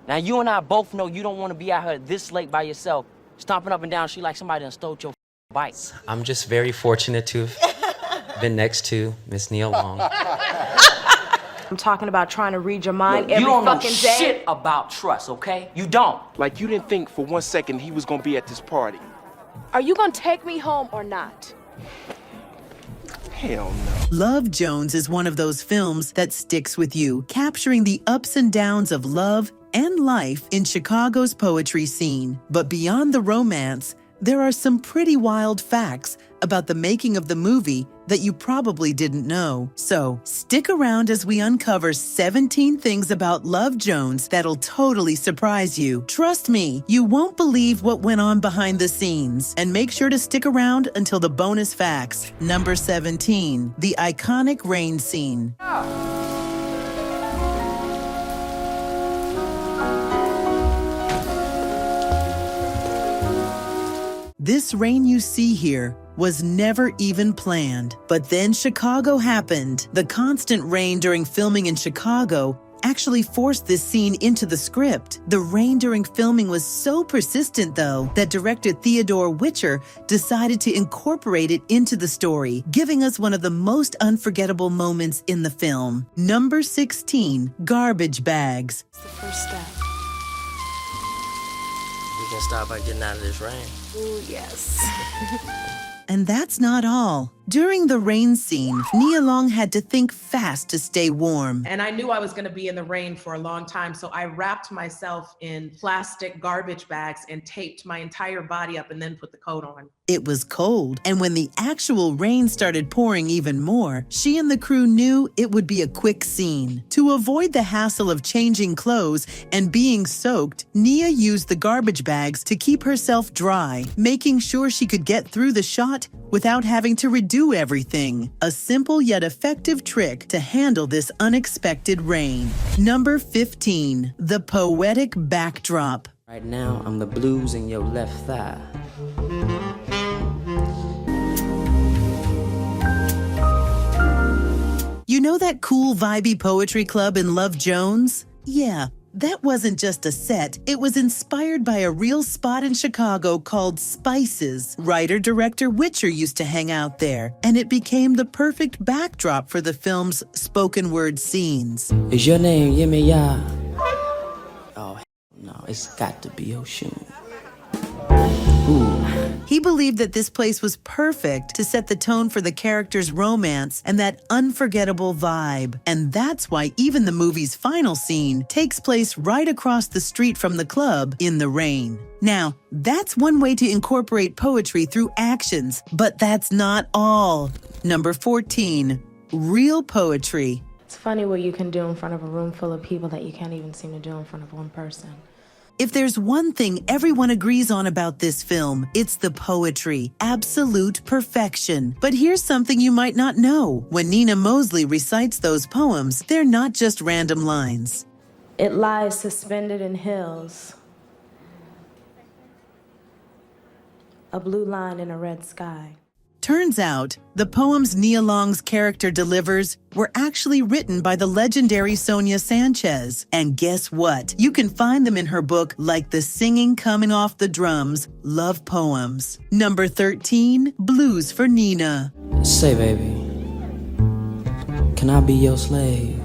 Now, you and I both know you don't want to be out here this late by yourself, stomping up and down the street like somebody done stole your bike. I'm just very fortunate to have been next to Miss Nia Long. I'm talking about trying to read your mind every fucking day. You don't know day. shit about trust, okay? You don't. Like you didn't think for 1 second he was gonna be at this party. Are you gonna take me home or not? Hell no. Love Jones is one of those films that sticks with you, capturing the ups and downs of love and life in Chicago's poetry scene. But beyond the romance, there are some pretty wild facts about the making of the movie that you probably didn't know. So stick around as we uncover 17 things about Love Jones that'll totally surprise you. Trust me, you won't believe what went on behind the scenes. And make sure to stick around until the bonus facts. Number 17, the iconic rain scene. This rain you see here was never even planned. But then Chicago happened. The constant rain during filming in Chicago actually forced this scene into the script. The rain during filming was so persistent, though, that director Theodore Witcher decided to incorporate it into the story, giving us one of the most unforgettable moments in the film. Number 16, garbage bags. It's the first step. We can start by getting out of this rain. Ooh, yes. And that's not all. During the rain scene, Nia Long had to think fast to stay warm. And I knew I was gonna be in the rain for a long time, so I wrapped myself in plastic garbage bags and taped my entire body up and then put the coat on. It was cold, and when the actual rain started pouring even more, she and the crew knew it would be a quick scene. To avoid the hassle of changing clothes and being soaked, Nia used the garbage bags to keep herself dry, making sure she could get through the shot without having to redo everything. A simple yet effective trick to handle this unexpected rain. Number 15, the poetic backdrop. Right now, I'm the blues in your left thigh. You know that cool vibey poetry club in Love Jones? Yeah. That wasn't just a set, it was inspired by a real spot in Chicago called Spices. Writer-director Witcher used to hang out there, and it became the perfect backdrop for the film's spoken word scenes. Is your name Yimmy Ya? Oh, no, it's got to be Oshun. Ooh. He believed that this place was perfect to set the tone for the character's romance and that unforgettable vibe. And that's why even the movie's final scene takes place right across the street from the club in the rain. Now, that's one way to incorporate poetry through actions, but that's not all. Number 14, real poetry. It's funny what you can do in front of a room full of people that you can't even seem to do in front of one person. If there's one thing everyone agrees on about this film, it's the poetry. Absolute perfection. But here's something you might not know. When Nina Mosley recites those poems, they're not just random lines. It lies suspended in hills. A blue line in a red sky. Turns out, the poems Nia Long's character delivers were actually written by the legendary Sonia Sanchez. And guess what? You can find them in her book Like the Singing Coming Off the Drums, Love Poems. Number 13, Blues for Nina. Say, baby, can I be your slave?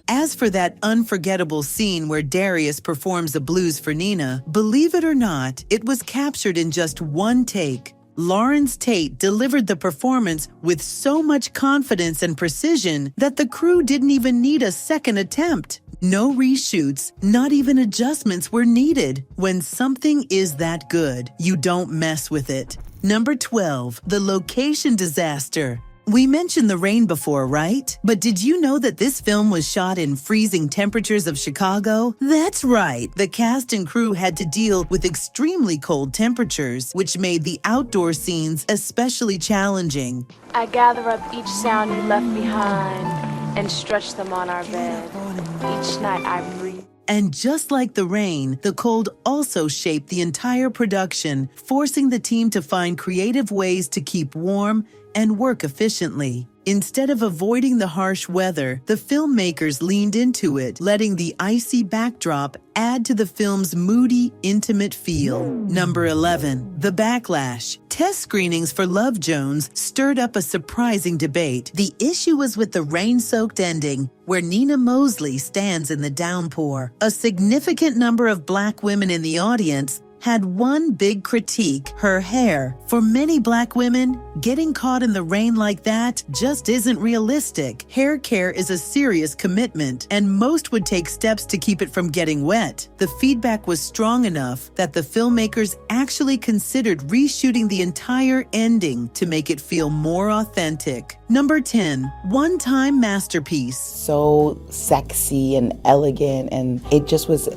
As for that unforgettable scene where Darius performs the blues for Nina, believe it or not, it was captured in just one take. Larenz Tate delivered the performance with so much confidence and precision that the crew didn't even need a second attempt. No reshoots, not even adjustments were needed. When something is that good, you don't mess with it. Number 12, the location disaster. We mentioned the rain before, right? But did you know that this film was shot in freezing temperatures of Chicago? That's right. The cast and crew had to deal with extremely cold temperatures, which made the outdoor scenes especially challenging. I gather up each sound you left behind and stretch them on our bed. Each night I breathe. And just like the rain, the cold also shaped the entire production, forcing the team to find creative ways to keep warm and work efficiently. Instead of avoiding the harsh weather, the filmmakers leaned into it, letting the icy backdrop add to the film's moody, intimate feel. Number 11, The Backlash. Test screenings for Love Jones stirred up a surprising debate. The issue was with the rain-soaked ending, where Nia Mosley stands in the downpour. A significant number of Black women in the audience had one big critique: her hair. For many Black women, getting caught in the rain like that just isn't realistic. Hair care is a serious commitment, and most would take steps to keep it from getting wet. The feedback was strong enough that the filmmakers actually considered reshooting the entire ending to make it feel more authentic. Number 10, one-time masterpiece. So sexy and elegant, and it just was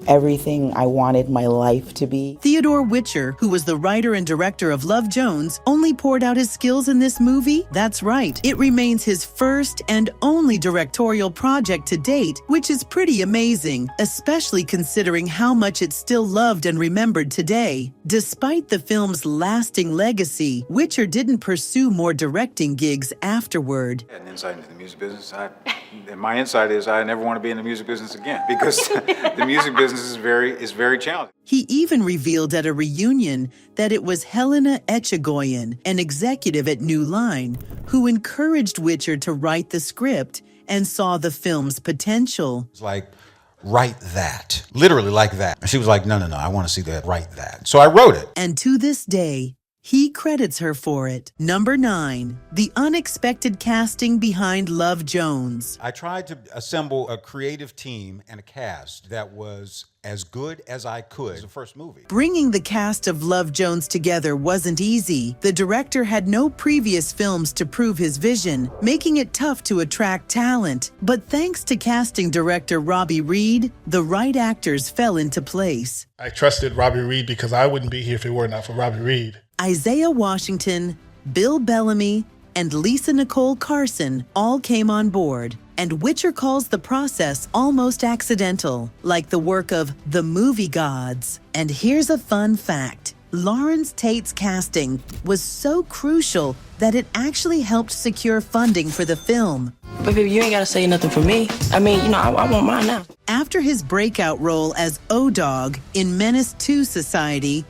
everything I wanted my life to be. Theodore Witcher, who was the writer and director of Love Jones, only poured out his skills in this movie? That's right. It remains his first and only directorial project to date, which is pretty amazing, especially considering how much it's still loved and remembered today. Despite the film's lasting legacy, Witcher didn't pursue more directing gigs afterward. I had an insight into the music business. And my insight is I never want to be in the music business again, because the music business is very challenging. He even revealed at a reunion that it was Helena Etchegoyen, an executive at New Line, who encouraged Witcher to write the script and saw the film's potential. It's like, write that, literally like that. And she was like, no, I want to see that, write that. So I wrote it. And to this day, he credits her for it. Number 9, the unexpected casting behind Love Jones. I tried to assemble a creative team and a cast that was as good as I could. It was the first movie. Bringing the cast of Love Jones together wasn't easy. The director had no previous films to prove his vision, making it tough to attract talent. But thanks to casting director Robbie Reed, the right actors fell into place. I trusted Robbie Reed because I wouldn't be here if it were not for Robbie Reed. Isaiah Washington, Bill Bellamy, and Lisa Nicole Carson all came on board. And Witcher calls the process almost accidental, like the work of the movie gods. And here's a fun fact. Larenz Tate's casting was so crucial that it actually helped secure funding for the film. But baby, you ain't gotta say nothing for me. I mean, I want mine now. After his breakout role as O-Dog in Menace II Society,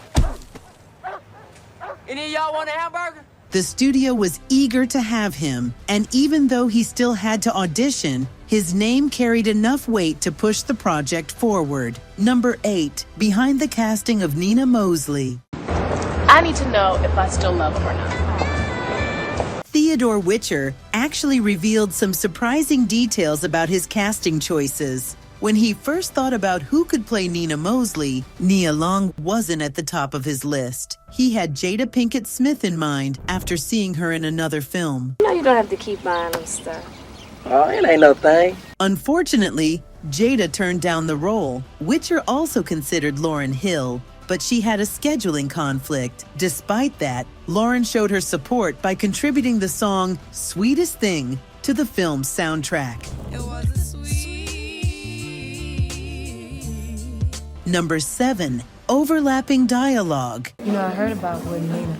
Any of y'all want a hamburger? the studio was eager to have him, and even though he still had to audition, his name carried enough weight to push the project forward. Number 8, behind the casting of Nia Mosley. I need to know if I still love him or not. Theodore Witcher actually revealed some surprising details about his casting choices. When he first thought about who could play Nia Mosley, Nia Long wasn't at the top of his list. He had Jada Pinkett Smith in mind after seeing her in another film. You know you don't have to keep buying them stuff. Oh, it ain't no thing. Unfortunately, Jada turned down the role. Witcher also considered Lauryn Hill, but she had a scheduling conflict. Despite that, Lauryn showed her support by contributing the song Sweetest Thing to the film's soundtrack. Number 7, overlapping dialogue. You know, I heard about with Nina.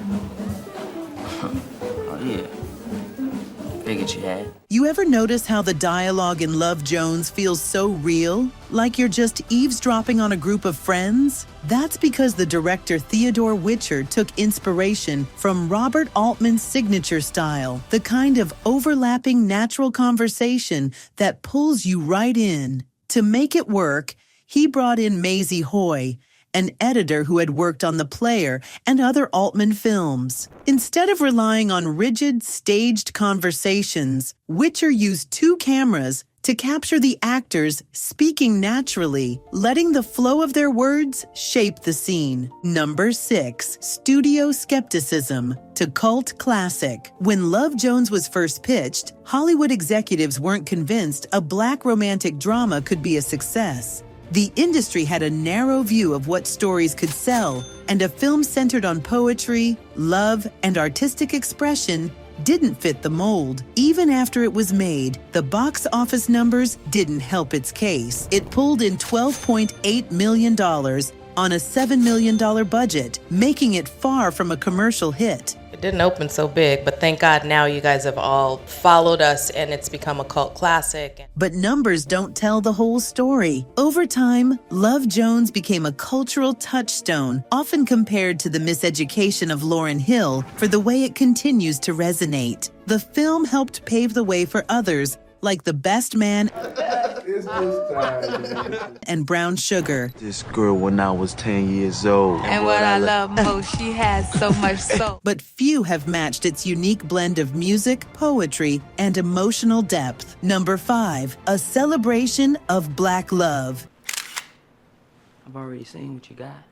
Oh, yeah. Figured you had. You ever notice how the dialogue in Love Jones feels so real? Like you're just eavesdropping on a group of friends? That's because the director Theodore Witcher took inspiration from Robert Altman's signature style, the kind of overlapping natural conversation that pulls you right in. To make it work, he brought in Maisie Hoy, an editor who had worked on The Player and other Altman films. Instead of relying on rigid, staged conversations, Witcher used 2 cameras to capture the actors speaking naturally, letting the flow of their words shape the scene. Number 6, studio skepticism to cult classic. When Love Jones was first pitched, Hollywood executives weren't convinced a Black romantic drama could be a success. The industry had a narrow view of what stories could sell, and a film centered on poetry, love, and artistic expression didn't fit the mold. Even after it was made, the box office numbers didn't help its case. It pulled in $12.8 million on a $7 million budget, making it far from a commercial hit. It It didn't open so big, but thank God now you guys have all followed us and it's become a cult classic. But numbers don't tell the whole story. Over time, Love Jones became a cultural touchstone, often compared to the miseducation of Lauryn Hill for the way it continues to resonate. The film helped pave the way for others like The Best Man and Brown Sugar. This girl when I was 10 years old. And what I love most, she has so much soul. But few have matched its unique blend of music, poetry, and emotional depth. Number 5, a celebration of Black love. I've already seen what you got.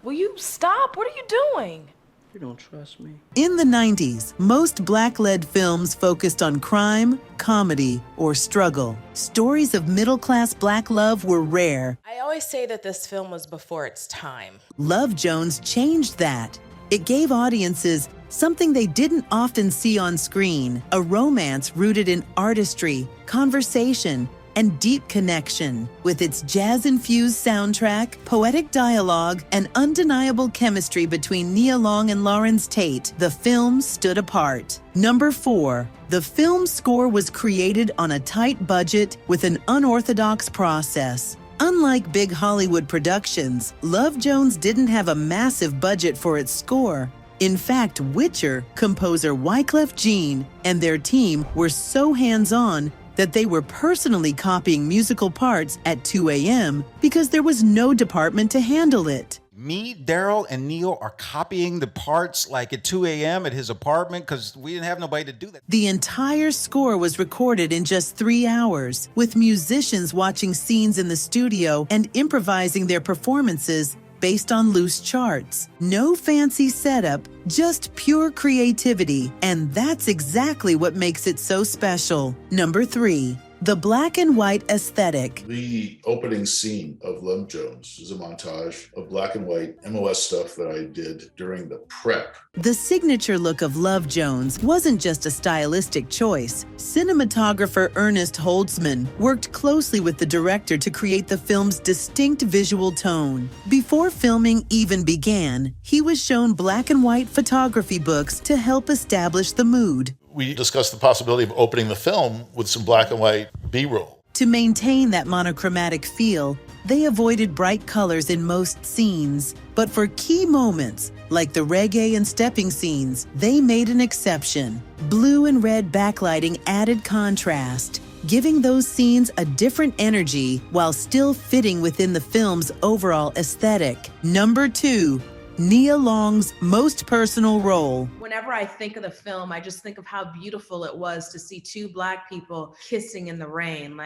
Will you stop? What are you doing? You don't trust me. In the 90s, most Black-led films focused on crime, comedy, or struggle. Stories of middle-class Black love were rare. I always say that this film was before its time. Love Jones changed that. It gave audiences something they didn't often see on screen, a romance rooted in artistry, conversation, and deep connection. With its jazz-infused soundtrack, poetic dialogue, and undeniable chemistry between Nia Long and Larenz Tate, the film stood apart. Number 4, the film's score was created on a tight budget with an unorthodox process. Unlike big Hollywood productions, Love Jones didn't have a massive budget for its score. In fact, Witcher composer Wyclef Jean and their team were so hands-on that they were personally copying musical parts at 2 a.m. because there was no department to handle it. Me, Daryl, and Neil are copying the parts like at 2 a.m. at his apartment because we didn't have nobody to do that. The entire score was recorded in just 3 hours, with musicians watching scenes in the studio and improvising their performances based on loose charts. No fancy setup, just pure creativity, and that's exactly what makes it so special. Number 3, the black and white aesthetic. The opening scene of Love Jones is a montage of black and white MOS stuff that I did during the prep. The signature look of Love Jones wasn't just a stylistic choice. Cinematographer Ernest Holtzman worked closely with the director to create the film's distinct visual tone. Before filming even began, he was shown black and white photography books to help establish the mood. We discussed the possibility of opening the film with some black and white B-roll. To maintain that monochromatic feel, they avoided bright colors in most scenes. But for key moments, like the reggae and stepping scenes, they made an exception. Blue and red backlighting added contrast, giving those scenes a different energy while still fitting within the film's overall aesthetic. Number 2, Nia Long's most personal role. Whenever I think of the film, I just think of how beautiful it was to see 2 Black people kissing in the rain.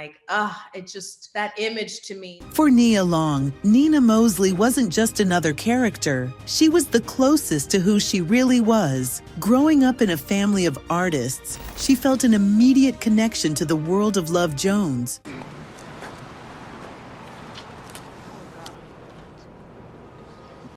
It just, that image to me. For Nia Long, Nina Mosley wasn't just another character. She was the closest to who she really was. Growing up in a family of artists, she felt an immediate connection to the world of Love Jones.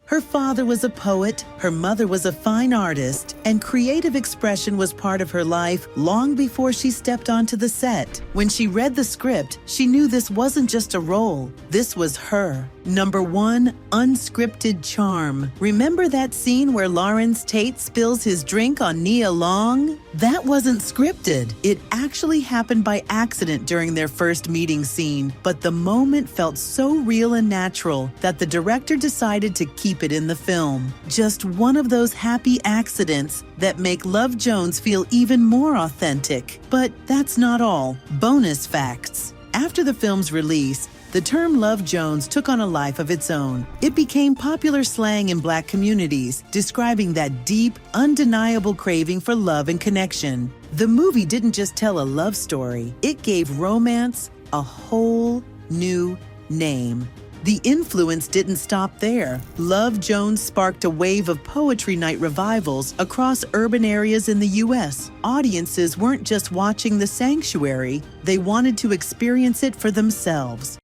Her father was a poet, her mother was a fine artist, and creative expression was part of her life long before she stepped onto the set. When she read the script, she knew this wasn't just a role, this was her. Number 1, unscripted charm. Remember that scene where Larenz Tate spills his drink on Nia Long? That wasn't scripted. It actually happened by accident during their first meeting scene, but the moment felt so real and natural that the director decided to keep it in the film. Just one of those happy accidents that make Love Jones feel even more authentic. But that's not all. Bonus facts. After the film's release, the term Love Jones took on a life of its own. It became popular slang in Black communities, describing that deep, undeniable craving for love and connection. The movie didn't just tell a love story, it gave romance a whole new name. The influence didn't stop there. Love Jones sparked a wave of poetry night revivals across urban areas in the U.S. Audiences weren't just watching The Sanctuary, they wanted to experience it for themselves.